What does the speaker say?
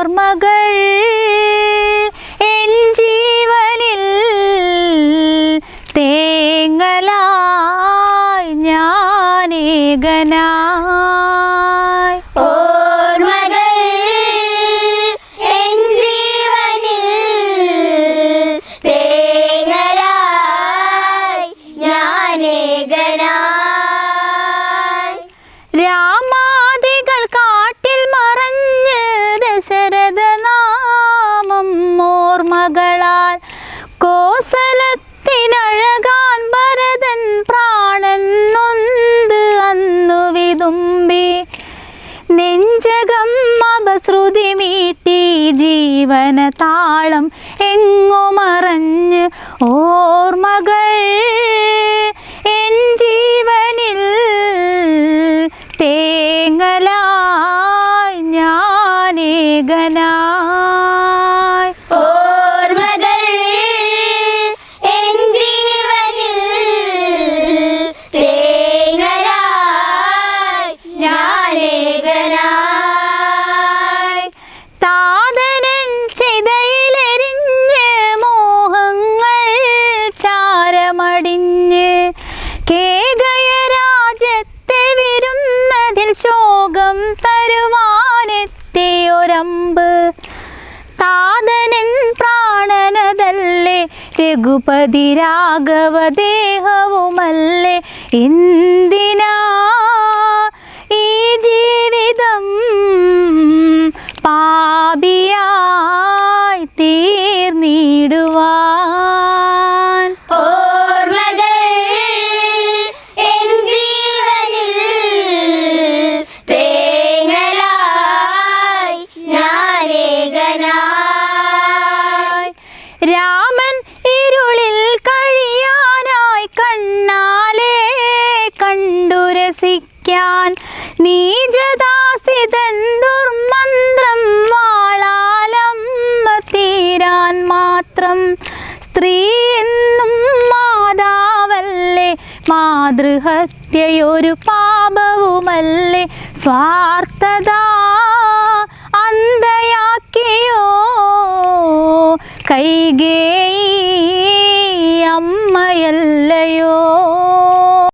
ഓർമ്മകൾ എൻ ജീവനിൽ തേങ്ങലായി ഞാനേകനായി. ഓർമ്മകൾ എൻ ജീവനിൽ തേങ്ങലായി ഞാനേകനായി. രാമാദികൾ കാട്ടിൽ മറഞ്ഞ് ദശരഥ നാമം ഓർമ്മകളാൽ കോസലത്തിനഴകാൻ ഭരതൻ പ്രാണൻ നൊന്ത് അന്നു വിതുമ്പി നെഞ്ചകം അപശ്രുതി മീട്ടി ജീവന താളം എങ്ങു മറഞ്ഞ് ഓർമ്മകൾ എൻ ജീവനിൽ തേങ്ങലായി ഞാനേകനായി. ഓർമ്മകൾ എൻ ജീവനിൽ തേങ്ങലായി ഞാനേകനായി. താതനൻ ചിതയിലെരിഞ്ഞ് മോഹങ്ങൾ ചാരമടിഞ്ഞ് കേകയരാജ്യത്തെ വിരുന്നതിൽ ശോകം തരുവാനെത്തിയൊരമ്പ് താതനൻ പ്രാണനതല്ലേ രഘുപതി രാഘവ ദേഹവുമല്ലേ എന്തിനാ ഈ ജീവിതം പാപിയായി തീർന്നിടുവാൻ. ഓർമ്മകൾ എൻ ജീവനിൽ തേങ്ങലായി ഞാനേകനായി. രാമൻ ഇരുളിൽ കഴിയാനായി കണ്ണാലെ കണ്ടുരസിക്കാൻ നീജദാസിതൻ ദുർമന്ത്രം വാളാലമ്പ തീരാൻ മാത്രം സ്ത്രീ എന്നും മാതാവല്ലേ മാതൃഹത്യയൊരു പാപവുമല്ലേ സ്വാർത്ഥത